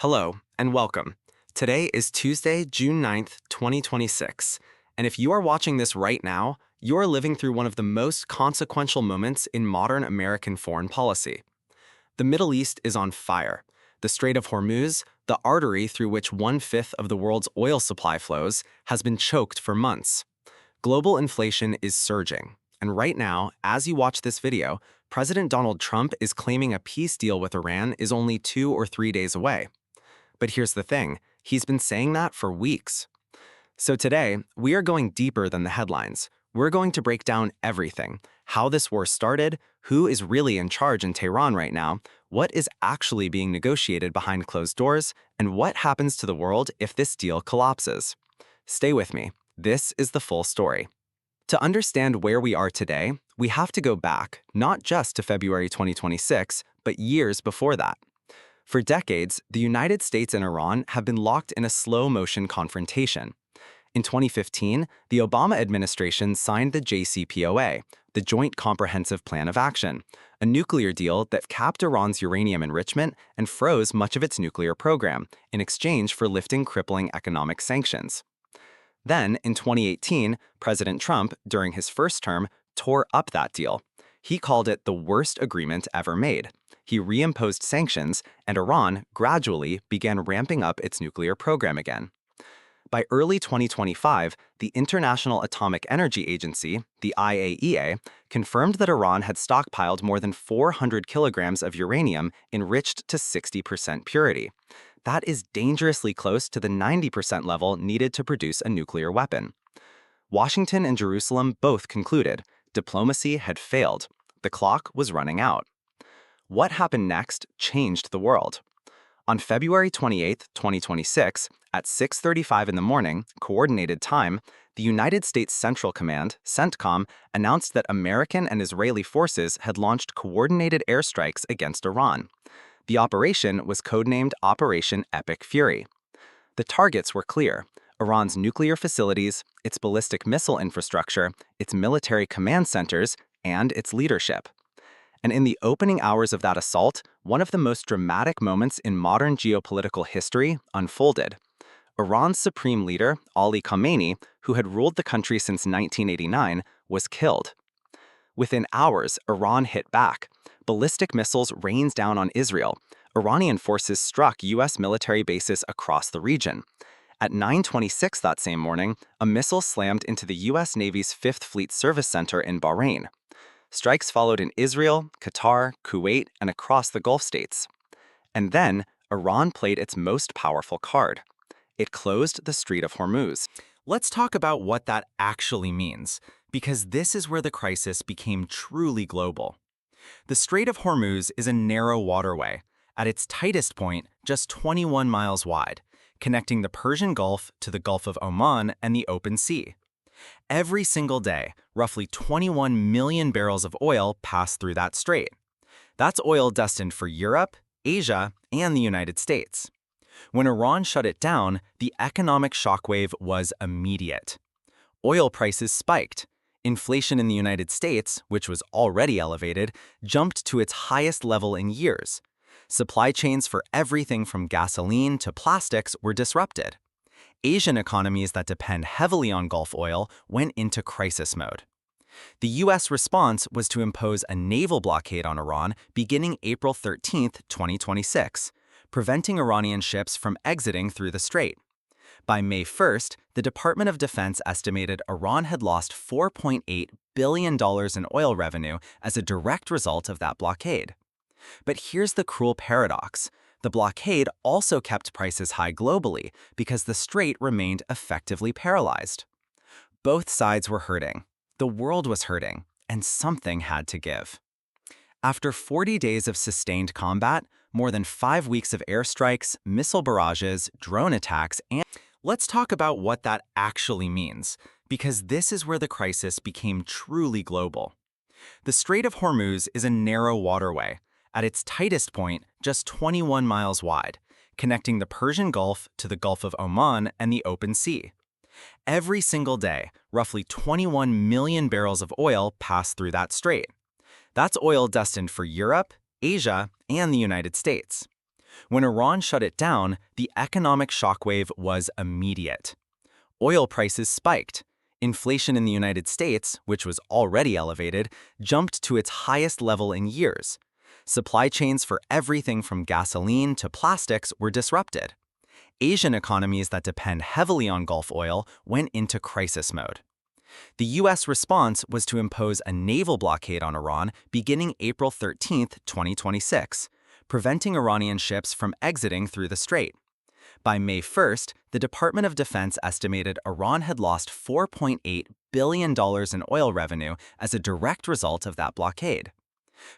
Hello and welcome. Today is Tuesday, June 9th, 2026, and if you are watching this right now, you are living through one of the most consequential moments in modern American foreign policy. The Middle East is on fire. The Strait of Hormuz, the artery through which one-fifth of the world's oil supply flows, has been choked for months. Global inflation is surging, and right now, as you watch this video, President Donald Trump is claiming a peace deal with Iran is only 2 or 3 days away. But here's the thing, he's been saying that for weeks. So today, we are going deeper than the headlines. We're going to break down everything: how this war started, who is really in charge in Tehran right now, what is actually being negotiated behind closed doors, and what happens to the world if this deal collapses. Stay with me. This is the full story. To understand where we are today, we have to go back, not just to February 2026, but years before that. For decades, the United States and Iran have been locked in a slow-motion confrontation. In 2015, the Obama administration signed the JCPOA, the Joint Comprehensive Plan of Action, a nuclear deal that capped Iran's uranium enrichment and froze much of its nuclear program in exchange for lifting crippling economic sanctions. Then, in 2018, President Trump, during his first term, tore up that deal. He called it the worst agreement ever made. He reimposed sanctions, and Iran gradually began ramping up its nuclear program again. By early 2025, the International Atomic Energy Agency, the IAEA, confirmed that Iran had stockpiled more than 400 kilograms of uranium enriched to 60% purity. That is dangerously close to the 90% level needed to produce a nuclear weapon. Washington and Jerusalem both concluded diplomacy had failed. The clock was running out. What happened next changed the world. On February 28, 2026, at 6:35 in the morning, Coordinated Time, the United States Central Command, CENTCOM, announced that American and Israeli forces had launched coordinated airstrikes against Iran. The operation was codenamed Operation Epic Fury. The targets were clear: Iran's nuclear facilities, its ballistic missile infrastructure, its military command centers, and its leadership. And in the opening hours of that assault, one of the most dramatic moments in modern geopolitical history unfolded. Iran's supreme leader, Ali Khamenei, who had ruled the country since 1989, was killed. Within hours, Iran hit back. Ballistic missiles rained down on Israel. Iranian forces struck U.S. military bases across the region. At 9:26 that same morning, a missile slammed into the U.S. Navy's 5th Fleet Service Center in Bahrain. Strikes followed in Israel, Qatar, Kuwait, and across the Gulf states. And then, Iran played its most powerful card. It closed the Strait of Hormuz. Let's talk about what that actually means, because this is where the crisis became truly global. The Strait of Hormuz is a narrow waterway, at its tightest point just 21 miles wide, connecting the Persian Gulf to the Gulf of Oman and the open sea. Every single day, roughly 21 million barrels of oil pass through that strait. That's oil destined for Europe, Asia, and the United States. When Iran shut it down, the economic shockwave was immediate. Oil prices spiked. Inflation in the United States, which was already elevated, jumped to its highest level in years. Supply chains for everything from gasoline to plastics were disrupted. Asian economies that depend heavily on Gulf oil went into crisis mode. The U.S. response was to impose a naval blockade on Iran beginning April 13, 2026, preventing Iranian ships from exiting through the strait. By May 1st, the Department of Defense estimated Iran had lost $4.8 billion in oil revenue as a direct result of that blockade. But here's the cruel paradox. The blockade also kept prices high globally because the strait remained effectively paralyzed. Both sides were hurting. The world was hurting, and something had to give. After 40 days of sustained combat, more than 5 weeks of airstrikes, missile barrages, drone attacks, and let's talk about what that actually means, because this is where the crisis became truly global. The Strait of Hormuz is a narrow waterway, at its tightest point just 21 miles wide, connecting the Persian Gulf to the Gulf of Oman and the open sea. Every single day, roughly 21 million barrels of oil pass through that strait. That's oil destined for Europe, Asia, and the United States. When Iran shut it down, the economic shockwave was immediate. Oil prices spiked. Inflation in the United States, which was already elevated, jumped to its highest level in years. Supply chains for everything from gasoline to plastics were disrupted. Asian economies that depend heavily on Gulf oil went into crisis mode. The U.S. response was to impose a naval blockade on Iran beginning April 13, 2026, preventing Iranian ships from exiting through the strait. By May 1st, the Department of Defense estimated Iran had lost $4.8 billion in oil revenue as a direct result of that blockade.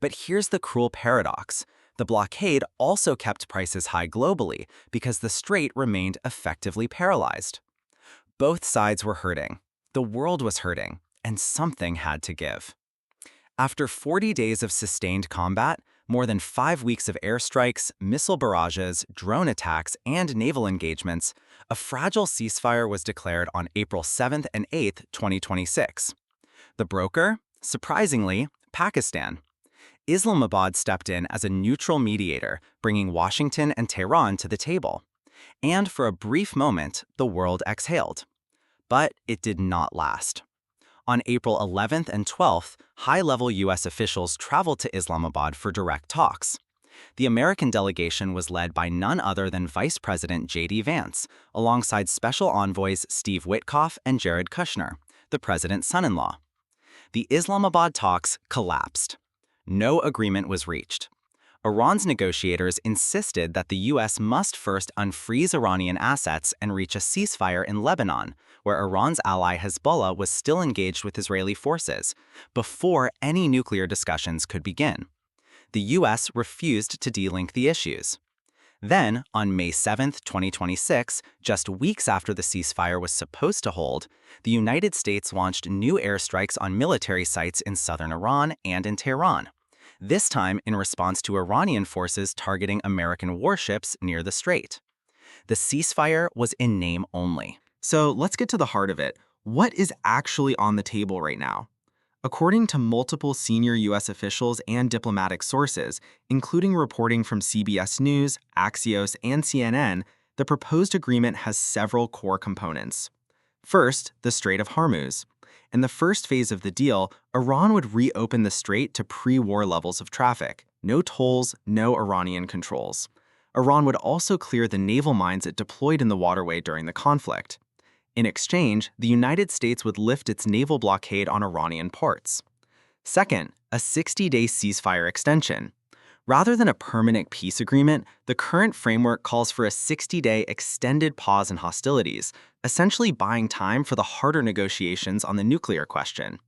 But here's the cruel paradox. The blockade also kept prices high globally because the strait remained effectively paralyzed. Both sides were hurting. The world was hurting, and something had to give. After 40 days of sustained combat, more than 5 weeks of airstrikes, missile barrages, drone attacks, and naval engagements, a fragile ceasefire was declared on April 7th and 8th, 2026. The broker? Surprisingly, Pakistan. Islamabad stepped in as a neutral mediator, bringing Washington and Tehran to the table. And for a brief moment, the world exhaled. But it did not last. On April 11th and 12th, high-level U.S. officials traveled to Islamabad for direct talks. The American delegation was led by none other than Vice President J.D. Vance, alongside Special Envoys Steve Witkoff and Jared Kushner, the president's son-in-law. The Islamabad talks collapsed. No agreement was reached. Iran's negotiators insisted that the U.S. must first unfreeze Iranian assets and reach a ceasefire in Lebanon, where Iran's ally Hezbollah was still engaged with Israeli forces, before any nuclear discussions could begin. The U.S. refused to de-link the issues. Then, on May 7, 2026, just weeks after the ceasefire was supposed to hold, the United States launched new airstrikes on military sites in southern Iran and in Tehran, this time in response to Iranian forces targeting American warships near the strait. The ceasefire was in name only. So let's get to the heart of it. What is actually on the table right now? According to multiple senior U.S. officials and diplomatic sources, including reporting from CBS News, Axios, and CNN, the proposed agreement has several core components. First, the Strait of Hormuz. In the first phase of the deal, Iran would reopen the strait to pre-war levels of traffic. No tolls, no Iranian controls. Iran would also clear the naval mines it deployed in the waterway during the conflict. In exchange, the United States would lift its naval blockade on Iranian ports. Second, a 60-day ceasefire extension. Rather than a permanent peace agreement, the current framework calls for a 60-day extended pause in hostilities, essentially buying time for the harder negotiations on the nuclear question.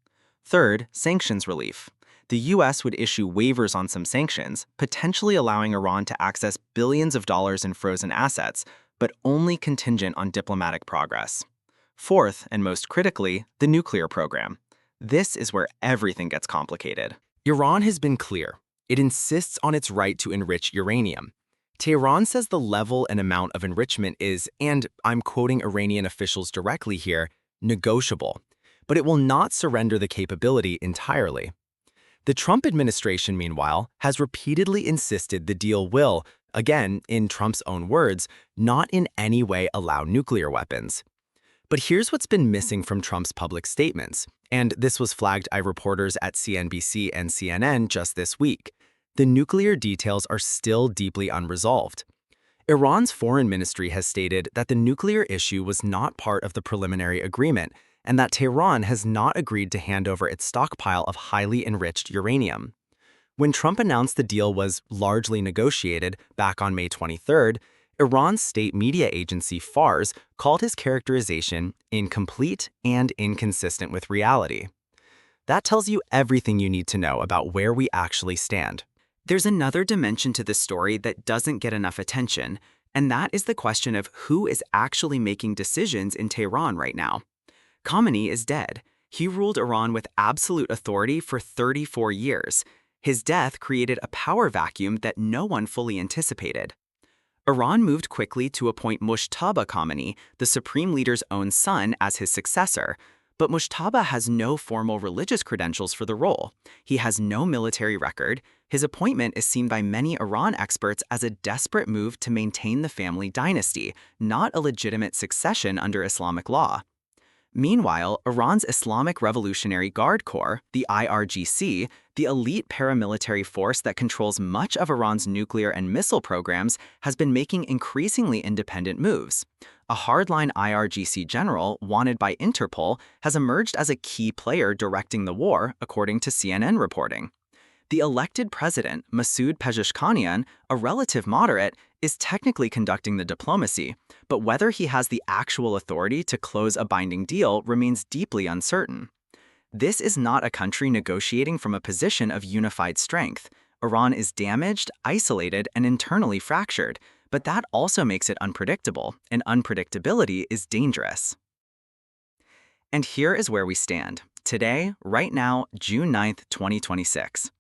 Third, sanctions relief. The U.S. would issue waivers on some sanctions, potentially allowing Iran to access billions of dollars in frozen assets, but only contingent on diplomatic progress. Fourth, and most critically, the nuclear program. This is where everything gets complicated. Iran has been clear. It insists on its right to enrich uranium. Tehran says the level and amount of enrichment is, and I'm quoting Iranian officials directly here, negotiable, but it will not surrender the capability entirely. The Trump administration, meanwhile, has repeatedly insisted the deal will, again, in Trump's own words, not in any way allow nuclear weapons. But here's what's been missing from Trump's public statements, and this was flagged by reporters at CNBC and CNN just this week. The nuclear details are still deeply unresolved. Iran's foreign ministry has stated that the nuclear issue was not part of the preliminary agreement and that Tehran has not agreed to hand over its stockpile of highly enriched uranium. When Trump announced the deal was largely negotiated back on May 23rd, Iran's state media agency Fars called his characterization incomplete and inconsistent with reality. That tells you everything you need to know about where we actually stand. There's another dimension to this story that doesn't get enough attention, and that is the question of who is actually making decisions in Tehran right now. Khamenei is dead. He ruled Iran with absolute authority for 34 years. His death created a power vacuum that no one fully anticipated. Iran moved quickly to appoint Mojtaba Khamenei, the supreme leader's own son, as his successor. But Mojtaba has no formal religious credentials for the role. He has no military record, His appointment is seen by many Iran experts as a desperate move to maintain the family dynasty, not a legitimate succession under Islamic law. Meanwhile, Iran's Islamic Revolutionary Guard Corps, the IRGC, the elite paramilitary force that controls much of Iran's nuclear and missile programs, has been making increasingly independent moves. A hardline IRGC general, wanted by Interpol, has emerged as a key player directing the war, according to CNN reporting. The elected president, Masoud Pezeshkian, a relative moderate, is technically conducting the diplomacy, but whether he has the actual authority to close a binding deal remains deeply uncertain. This is not a country negotiating from a position of unified strength. Iran is damaged, isolated, and internally fractured, but that also makes it unpredictable, and unpredictability is dangerous. And here is where we stand. Today, right now, June 9th, 2026.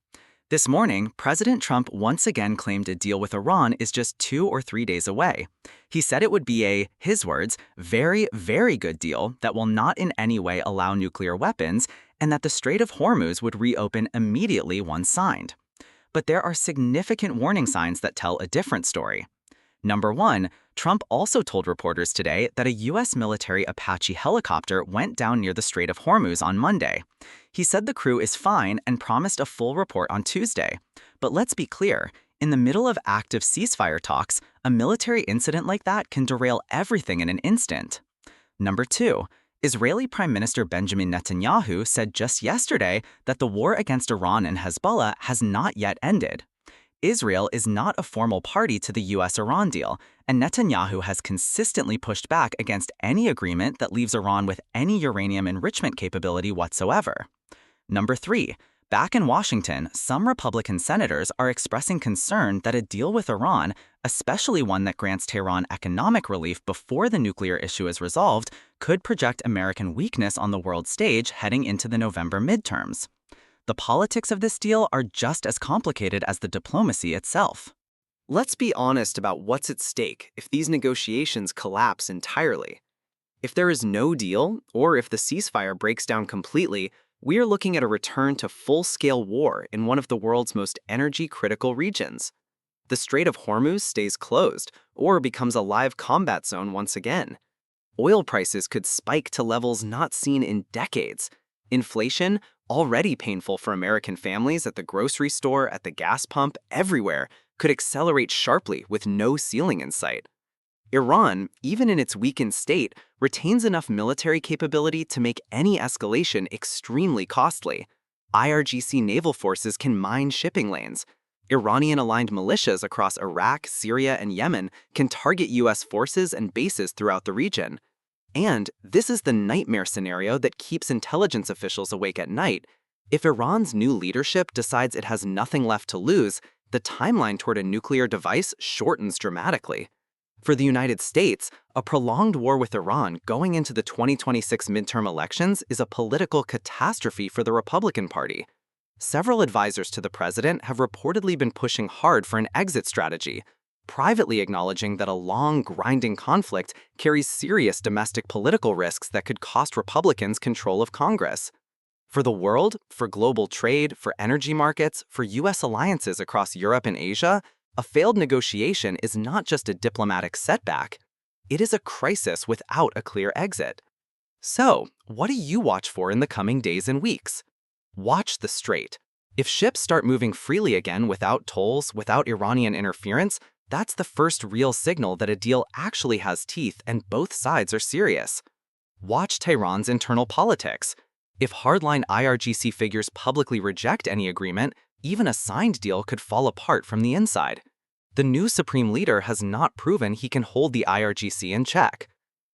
This morning, President Trump once again claimed a deal with Iran is just 2 or 3 days away. He said it would be a, his words, very, very good deal that will not in any way allow nuclear weapons, and that the Strait of Hormuz would reopen immediately once signed. But there are significant warning signs that tell a different story. Number 1, Trump also told reporters today that a U.S. military Apache helicopter went down near the Strait of Hormuz on Monday. He said the crew is fine and promised a full report on Tuesday. But let's be clear, in the middle of active ceasefire talks, a military incident like that can derail everything in an instant. Number 2, Israeli Prime Minister Benjamin Netanyahu said just yesterday that the war against Iran and Hezbollah has not yet ended. Israel is not a formal party to the US-Iran deal, and Netanyahu has consistently pushed back against any agreement that leaves Iran with any uranium enrichment capability whatsoever. Number 3, back in Washington, some Republican senators are expressing concern that a deal with Iran, especially one that grants Tehran economic relief before the nuclear issue is resolved, could project American weakness on the world stage heading into the November midterms. The politics of this deal are just as complicated as the diplomacy itself. Let's be honest about what's at stake if these negotiations collapse entirely. If there is no deal, or if the ceasefire breaks down completely, we are looking at a return to full-scale war in one of the world's most energy-critical regions. The Strait of Hormuz stays closed, or becomes a live combat zone once again. Oil prices could spike to levels not seen in decades. Inflation, already painful for American families at the grocery store, at the gas pump, everywhere, could accelerate sharply with no ceiling in sight. Iran, even in its weakened state, retains enough military capability to make any escalation extremely costly. IRGC naval forces can mine shipping lanes. Iranian-aligned militias across Iraq, Syria, and Yemen can target U.S. forces and bases throughout the region. And this is the nightmare scenario that keeps intelligence officials awake at night. If Iran's new leadership decides it has nothing left to lose, the timeline toward a nuclear device shortens dramatically. For the United States, a prolonged war with Iran going into the 2026 midterm elections is a political catastrophe for the Republican Party. Several advisors to the president have reportedly been pushing hard for an exit strategy, privately acknowledging that a long, grinding conflict carries serious domestic political risks that could cost Republicans control of Congress. For the world, for global trade, for energy markets, for U.S. alliances across Europe and Asia, a failed negotiation is not just a diplomatic setback. It is a crisis without a clear exit. So, what do you watch for in the coming days and weeks? Watch the Strait. If ships start moving freely again without tolls, without Iranian interference, that's the first real signal that a deal actually has teeth and both sides are serious. Watch Tehran's internal politics. If hardline IRGC figures publicly reject any agreement, even a signed deal could fall apart from the inside. The new supreme leader has not proven he can hold the IRGC in check.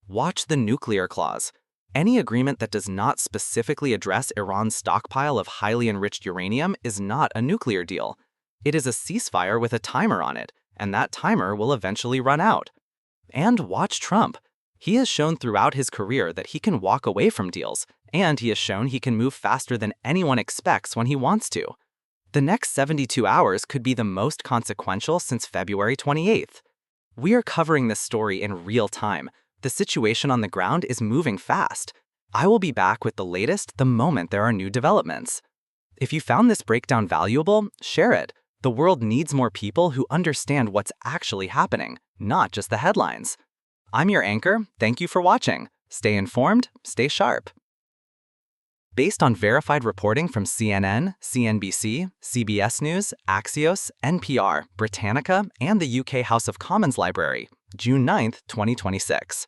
Watch the nuclear clause. Any agreement that does not specifically address Iran's stockpile of highly enriched uranium is not a nuclear deal. It is a ceasefire with a timer on it, and that timer will eventually run out. And watch Trump. He has shown throughout his career that he can walk away from deals, and he has shown he can move faster than anyone expects when he wants to. The next 72 hours could be the most consequential since February 28th. We are covering this story in real time. The situation on the ground is moving fast. I will be back with the latest the moment there are new developments. If you found this breakdown valuable, share it. The world needs more people who understand what's actually happening, not just the headlines. I'm your anchor. Thank you for watching. Stay informed, stay sharp. Based on verified reporting from CNN, CNBC, CBS News, Axios, NPR, Britannica, and the UK House of Commons Library, June 9, 2026.